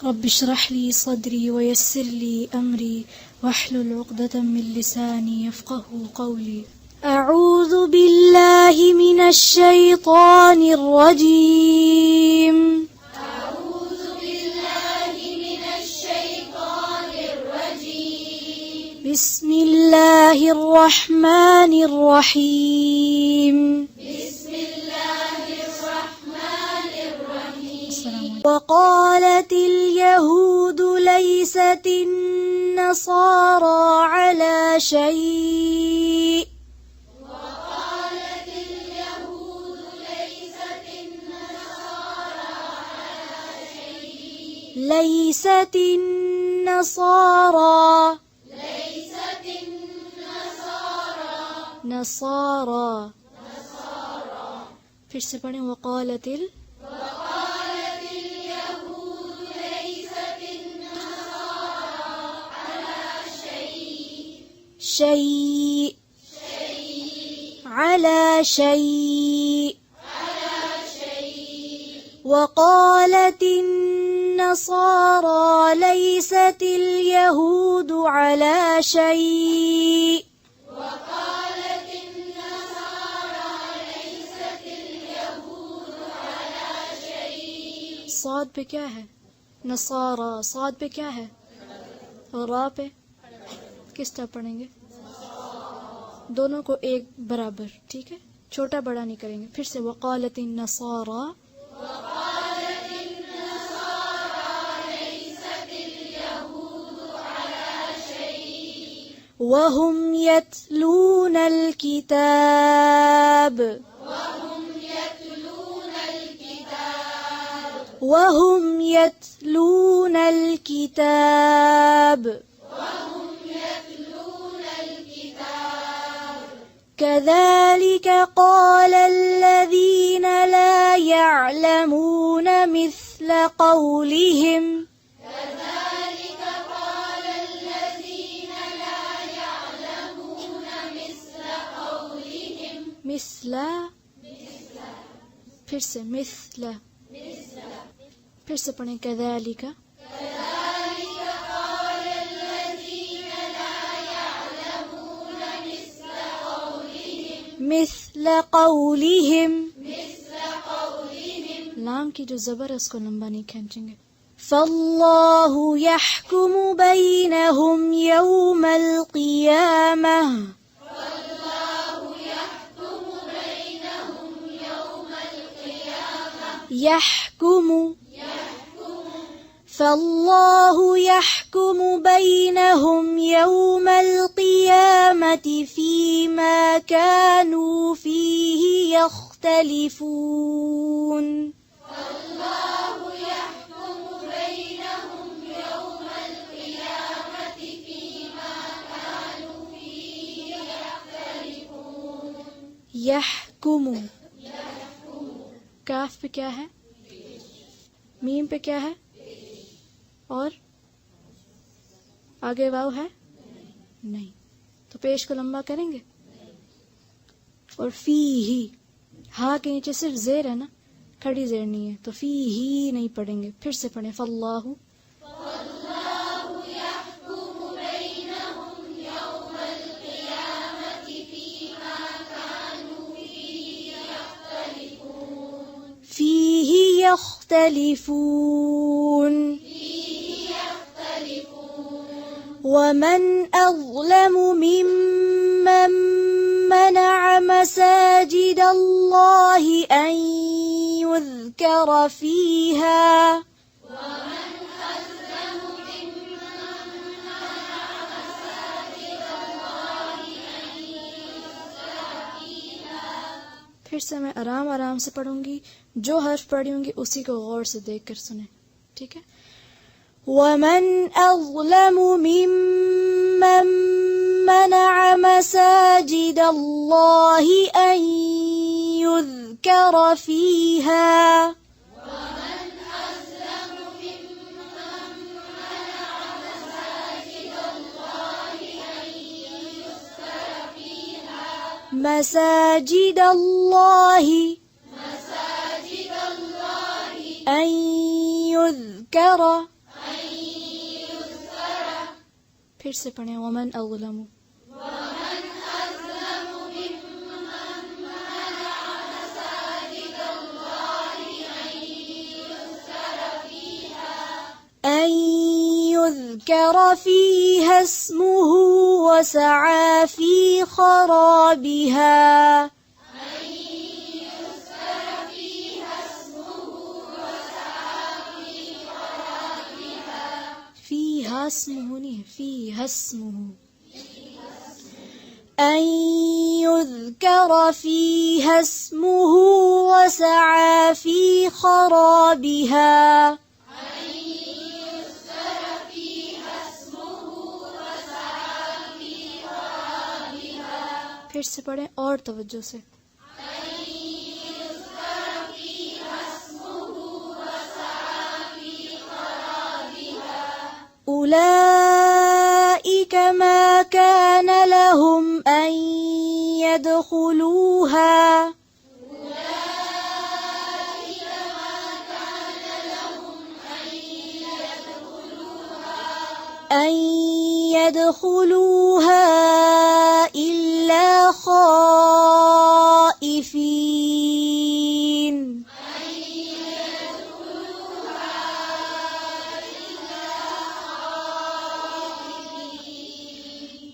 رب اشرح لي صدري ويسر لي أمري واحلل عقدة من لساني يفقهوا قولي. أعوذ بالله من الشيطان الرجيم. أعوذ بالله من الشيطان الرجيم. بسم الله الرحمن الرحيم. بسم الله الرحمن الرحيم. وقالت اليهود ليست النصارى على شيء. وقالت اليهود ليست النصارى على شيء. ليست النصارى ليست النصارى نصارى. پھر سے پڑھیں. وقالت وقالت اليهود ليست النصارى على شيء. شيء على شيء. وقالت النصارى ليست اليهود على شيء. وقالت النصارى ليست اليهود على شيء. صاد پہ کیا ہے؟ نصارى. صاد پہ کیا ہے؟ اور را پہ کس طرح پڑھیں گے؟ دونوں کو ایک برابر. ٹھیک ہے، چھوٹا بڑا نہیں کریں گے. پھر سے. وقالت النصارى وقالت النصارى ليست اليهود على شيء. وهم يتلون الكتاب. وهم يتلون الكتاب. وهم يتلون الكتاب. وهم يتلون الكتاب. كذلك قال الذين لا يعلمون مثل قولهم. كذلك قال الذين لا يعلمون مثل قولهم. مثل. پھر سے مثل. پھر سے پڑھیں. كذلك كذلك قال الذين لا يعلمون مثل قولهم. مثل قولهم. مثل قولهم. لام کی جو زبر ہے اس کو لمبا نہیں کھینچیں گے. فاللہ يحكم بينهم يوم القيامة. والله يحكم بينهم يوم القيامة. يحكم. فالله يحكم بينهم يوم القيامة فيما كانوا فيه يختلفون. والله يحكم بينهم يوم القيامة فيما كانوا فيه يختلفون. يحكم. کاف پہ کیا ہے؟ میم پہ کیا ہے؟ اور آگے واو ہے؟ نہیں. تو پیش کو لمبا کریں گے. اور فی ہی، ہا کے نیچے صرف زیر ہے نا، کھڑی زیر نہیں ہے، تو فی ہی نہیں پڑھیں گے. پھر سے پڑھیں. فاللہ والله يحكم بينهم يوم القيامة فيما كانوا فيه يختلفون. فیہ یختلفون. ومن أظلم ممن منع مساجد الله أن يذكر فيها. ومن أظلم ممن منع مساجد الله أن يذكر فيها. پھر سے میں آرام آرام سے پڑھوں گی، جو حرف پڑھی ہوں گی اسی کو غور سے دیکھ کر سنیں. ٹھیک ہے. ومن أظلم ممن منع مساجد الله أن يذكر فيها. ومن أظلم ممن منع مساجد الله أن يذكر فيها. مساجد الله أن يذكر پھر سے پڑھیں ومن اظلم. أن يذكر فيها اسمه وسعى في خرابها. فيها اسمه نہیں فيها اسمه. أن يذكر فيها اسمه وسعى في خرابها. پھر سے پڑھیں اور توجہ سے. أولئك ما كان لهم أن يدخلوها إلا خائفين.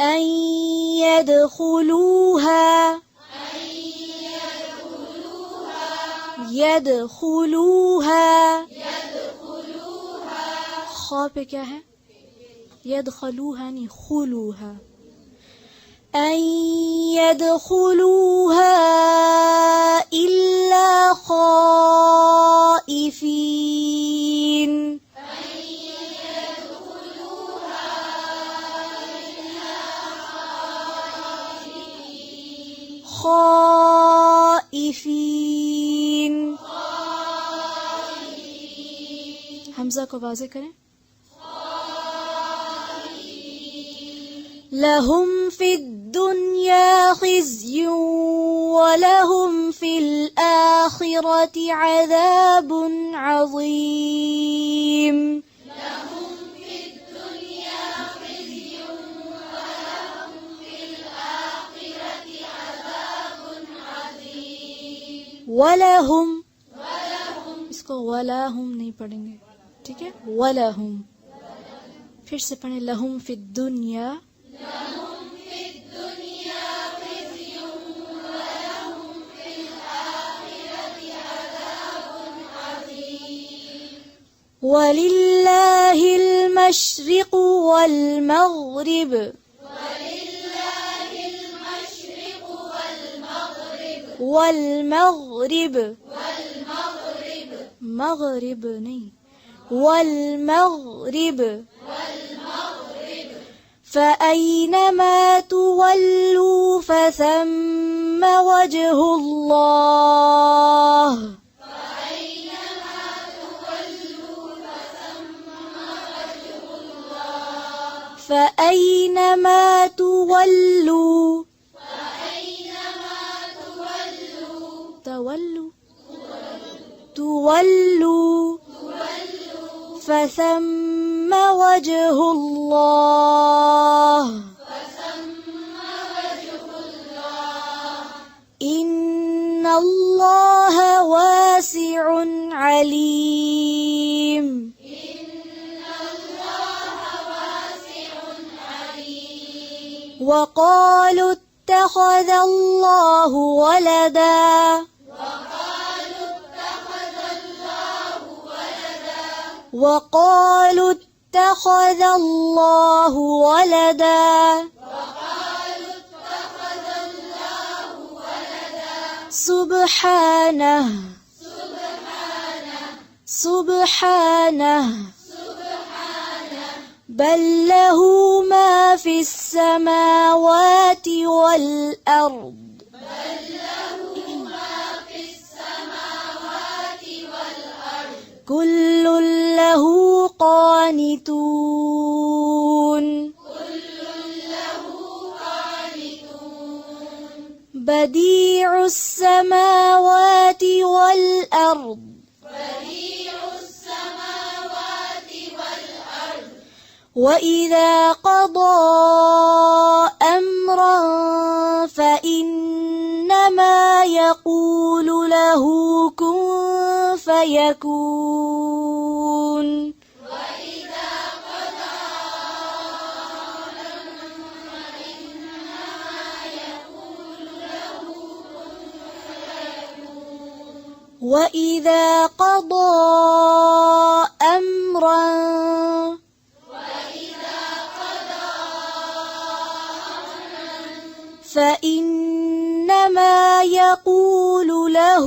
أن يدخلوها خا پہ کیا ہے؟ يدخلوها نہیں خلوها. أن يدخلوها إلا خائفين. خائفين. حمزہ کو واضح کریں. لهم في الدنيا خزي ولهم في الآخرة عذاب عظيم. وَلَهُمْ اس کو وَلَهُمْ نہیں پڑھیں گے، ٹھیک ہے؟ وَلَهُمْ. پھر سے پڑھیں لَهُمْ فِي الدُّنْيَا. وَلِلَّهِ الْمَشْرِقُ وَالْمَغْرِبُ. والمغرب مغرب نہیں والمغرب. فأينما تولوا فثم وجه الله. فأينما تولوا تولوا فثم وجه الله. إن الله واسع عليم. وقالوا اتخذ الله ولدا. وقالوا اتخذ الله ولدا. سبحانه بل له ما في السماوات والأرض. كل له قانتون. بديع السماوات والأرض وإذا قضى أمرا فإنما يقول له كن فيكون. وإذا قضى أمرا فإنما يقول له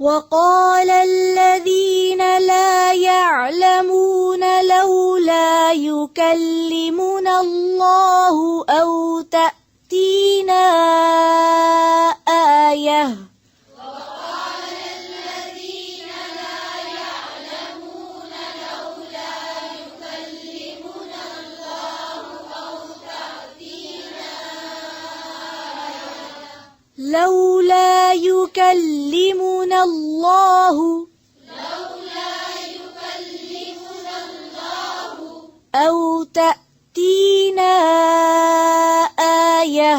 وقال الذين لا يعلمون لولا يكلمنا الله أو تأتينا آية لولا يكلمنا الله أو تأتينا آية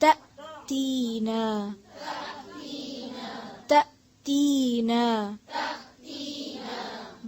تأتينا تأتينا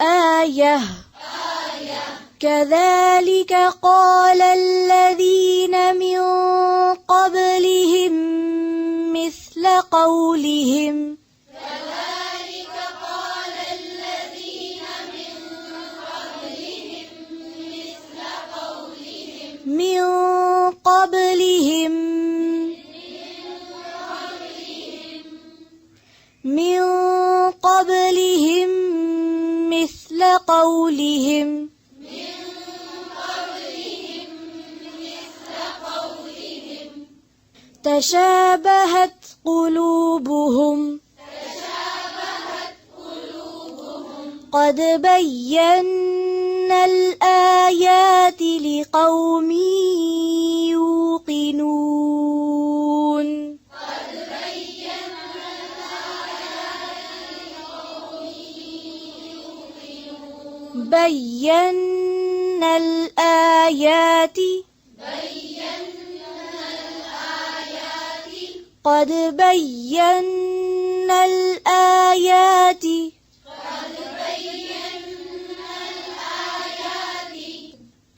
آية كذلك قال الذين من قبلهم مثل قولهم من قبلهم من قبلهم مثل قولهم تشابهت قلوبهم قد بينا الآيات لقوم يوقنون بينا الآيات قد بينا الآيات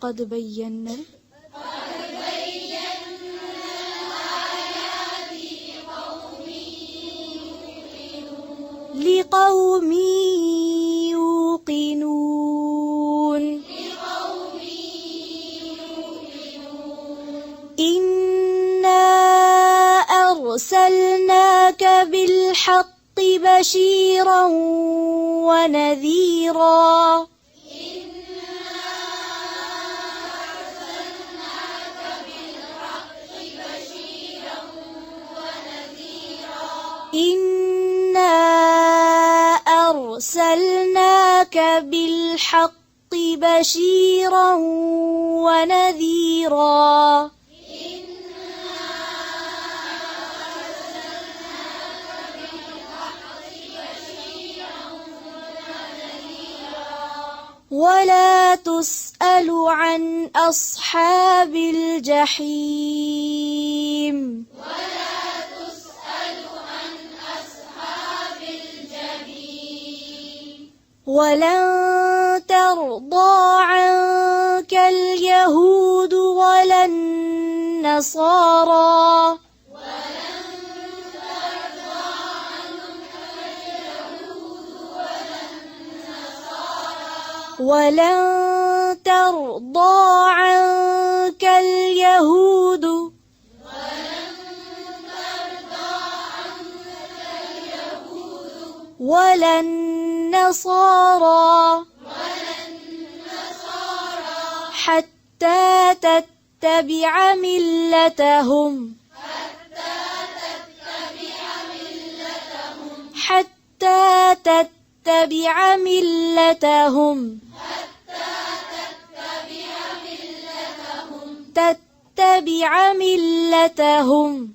قد بينا لقوم يوقنون إنا أرسلناك بالحق بشيرا ونذيرا إنا أرسلناك بالحق بشيرا ونذيرا ولا تسأل عن أصحاب الجحيم ولن ترضى عنك اليهود ولا النصارى ولن ترضى عنك اليهود ولا النصارى حتى تتبع ملتهم حتى تتبع ملتهم تتبع ملتهم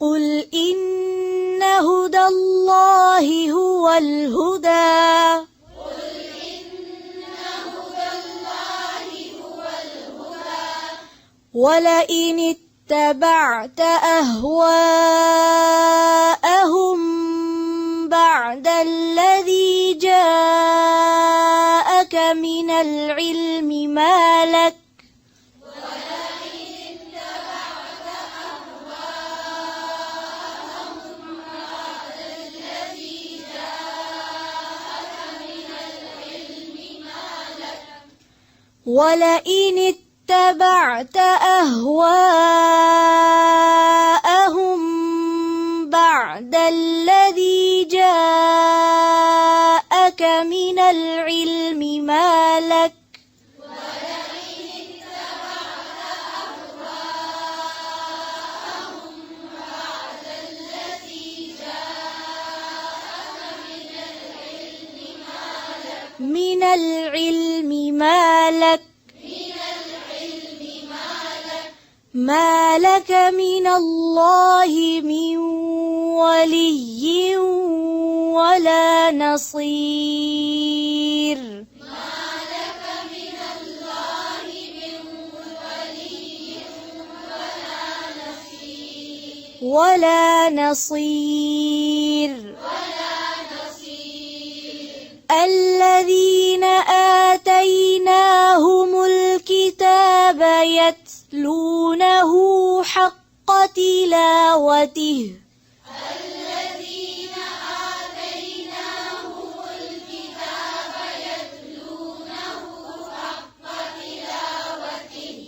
قل إن هدى الله هو الهدى ولئن اتبعت أهواءهم بعد الذي جاءك من العلم ما لك ولئن اتبعت أهواءهم بعد الذي جاءك من العلم ما لك من العلم ما لك ما لك من الله من ولي ولا نصير ولا نصير الذين آتيناهم الكتاب يتلونه حق تلاوته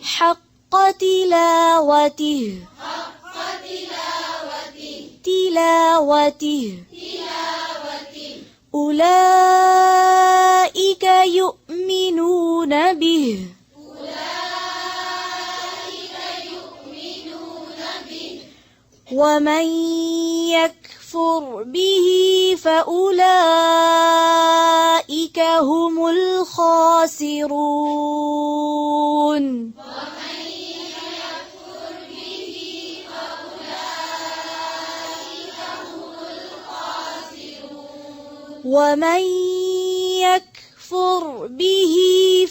حق تلاوته أولئك يؤمنون به ومن يكفر به فأولئك هم الخاسرون ومن يكفر به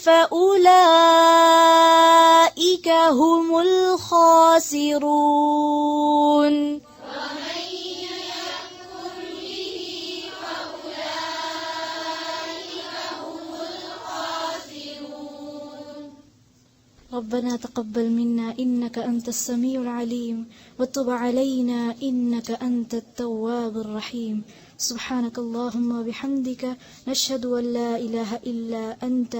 فأولئك هم الخاسرون ربنا تقبل منا إنك أنت السميع العليم وتب علينا إنك أنت التواب الرحيم سبحانك اللهم وبحمدك نشهد أن لا إله إلا أنت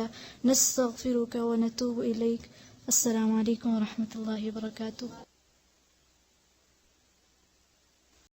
نستغفرك ونتوب إليك السلام عليكم ورحمة الله وبركاته